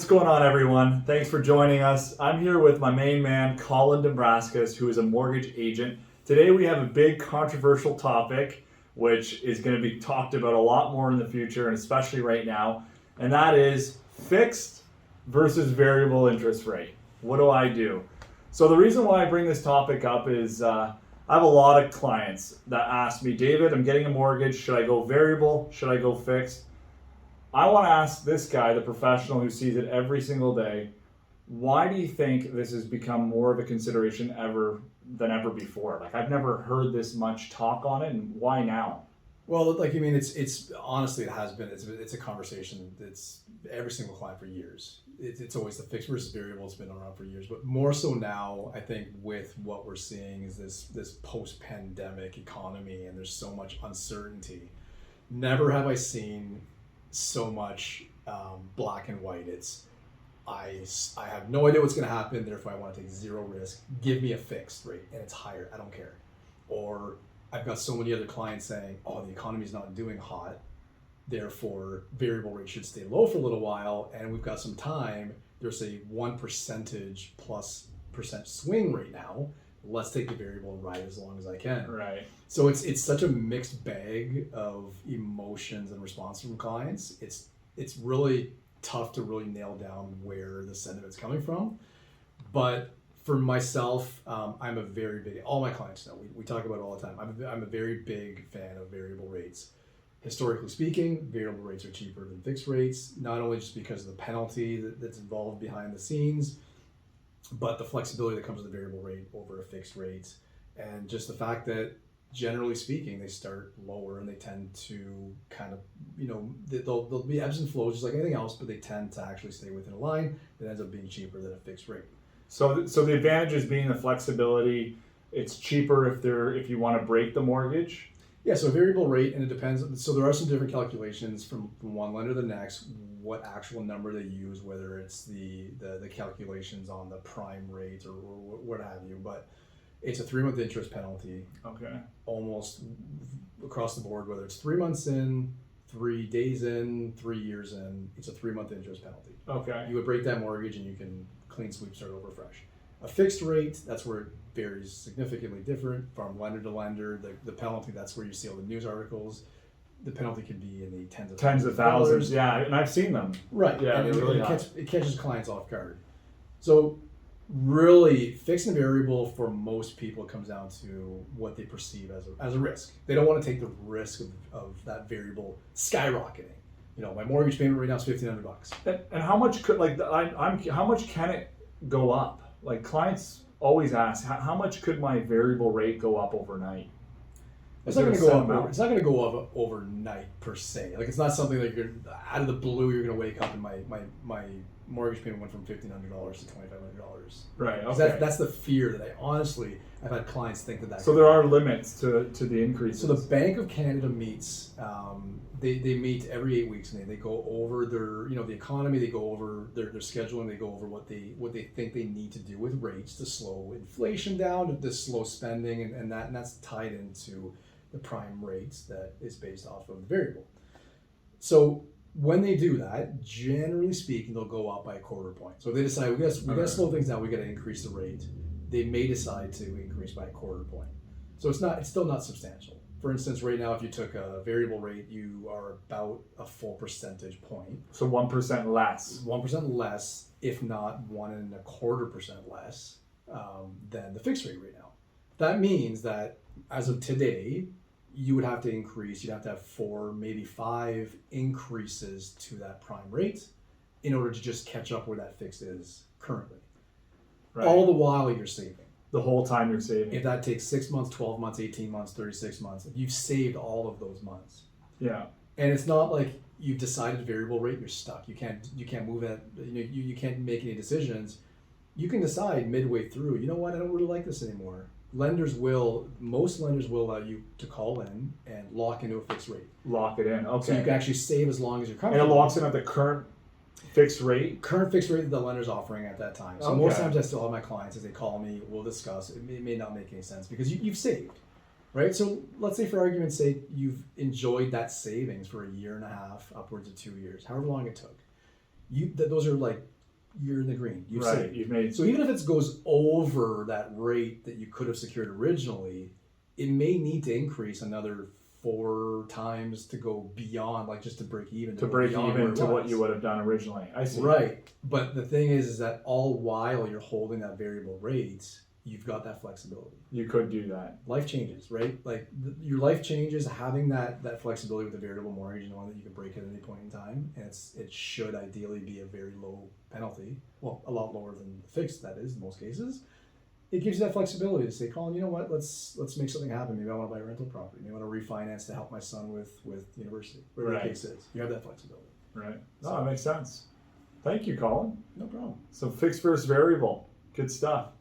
What's going on, everyone? Thanks for joining us. I'm here with my main man, Colin Dombraskas, who is a mortgage agent. Today we have a big controversial topic, which is going to be talked about a lot more in the future, and especially right now, and that is fixed versus variable interest rate. What do I do? So the reason why I bring this topic up is I have a lot of clients that ask me, David, I'm getting a mortgage. Should I go variable? Should I go fixed? I want to ask this guy, the professional who sees it every single day, why do you think this has become more of a consideration than ever before? Like, I've never heard this much talk on it, and why now? Well, it's honestly, it has been. It's a conversation that's every single client for years. It's always the fixed versus variable. It's been around for years, but more so now, I think, with what we're seeing is this post-pandemic economy, and there's so much uncertainty. Never have I seen so much black and white. It's I have no idea what's going to happen, therefore I want to take zero risk. Give me a fixed rate and it's higher. I don't care. Or I've got so many other clients saying, oh, the economy's not doing hot, therefore variable rate should stay low for a little while, and we've got some time. There's a 1%+ swing right now. Let's take the variable and ride as long as I can. Right. So it's such a mixed bag of emotions and response from clients. It's really tough to really nail down where the sentiment's coming from. But for myself, I'm a very big, all my clients know, we talk about it all the time. I'm a very big fan of variable rates. Historically speaking, variable rates are cheaper than fixed rates, not only just because of the penalty that's involved behind the scenes, but the flexibility that comes with a variable rate over a fixed rate, and just the fact that generally speaking they start lower and they tend to kind of, there'll be ebbs and flows just like anything else, but they tend to actually stay within a line that ends up being cheaper than a fixed rate. So the advantages being the flexibility. It's cheaper if you want to break the mortgage. Yeah, so variable rate, and it depends. So there are some different calculations from one lender to the next, what actual number they use, whether it's the calculations on the prime rate or what have you. But it's a 3-month interest penalty. Okay. Almost across the board, whether it's 3 months in, 3 days in, 3 years in, it's a 3-month interest penalty. Okay. You would break that mortgage and you can clean sweep, start over fresh. A fixed rate, that's where it varies significantly different from lender to lender. The penalty, that's where you see all the news articles. The penalty can be in the tens of thousands. Yeah, and I've seen them. Right. Yeah, and really it catches clients off guard. So really, fixed and variable for most people comes down to what they perceive as a risk. They don't want to take the risk of that variable skyrocketing. My mortgage payment right now is $1,500. And how much could how much can it go up? Like, clients always ask, how much could my variable rate go up overnight? It's not going to go up. It's not going to go up overnight per se. Like, it's not something that you're out of the blue. You're going to wake up and my mortgage payment went from $1,500 to $2,500. Right. Okay. That's the fear that I've had clients think that. So there are limits to the increases. So the Bank of Canada meets. They meet every 8 weeks, and they go over their the economy. They go over their scheduling. They go over what they think they need to do with rates to slow inflation down, to slow spending, and that's tied into the prime rates that is based off of the variable. So when they do that, generally speaking, they'll go up by a quarter point. So if they decide we got to slow things down, we got to increase the rate, they may decide to increase by a quarter point. So it's still not substantial. For instance, right now, if you took a variable rate, you are about a full percentage point. So 1% less. 1% less, if not 1.25% less than the fixed rate right now. That means that as of today, you would have to increase. You'd have to have 4, maybe 5 increases to that prime rate in order to just catch up where that fixed is currently. Right. All the while you're saving. The whole time you're saving. If that takes 6 months, 12 months, 18 months, 36 months, you've saved all of those months. Yeah. And it's not like you've decided variable rate, you're stuck. You can't move that. You can't make any decisions. You can decide midway through, you know what, I don't really like this anymore. Most lenders will allow you to call in and lock into a fixed rate. Lock it in. Okay. So you can actually save as long as you're comfortable. And it locks in at the current fixed rate? Current fixed rate that the lender's offering at that time. So most times I still have my clients, as they call me, we'll discuss. It may not make any sense because you've saved, right? So let's say, for argument's sake, you've enjoyed that savings for 1.5 years, upwards of 2 years, however long it took. those are like, you're in the green. You've Right. saved. You've made. So even if it goes over that rate that you could have secured originally, it may need to increase another 4 times to go beyond, like just to break even. To break beyond even where it to what was. you would have done originally. I see. Right. But the thing is that all while you're holding that variable rate, you've got that flexibility. You could do that. Life changes, right? Like your life changes, having that flexibility with a variable mortgage and one that you can break at any point in time, and it should ideally be a very low penalty. Well, a lot lower than the fixed, that is, in most cases. It gives you that flexibility to say, Colin, you know what? Let's make something happen. Maybe I want to buy a rental property. Maybe I want to refinance to help my son with university. Whatever Right. the case is, you have that flexibility. Right. No, that makes sense. Thank you, Colin. No problem. So fixed versus variable. Good stuff.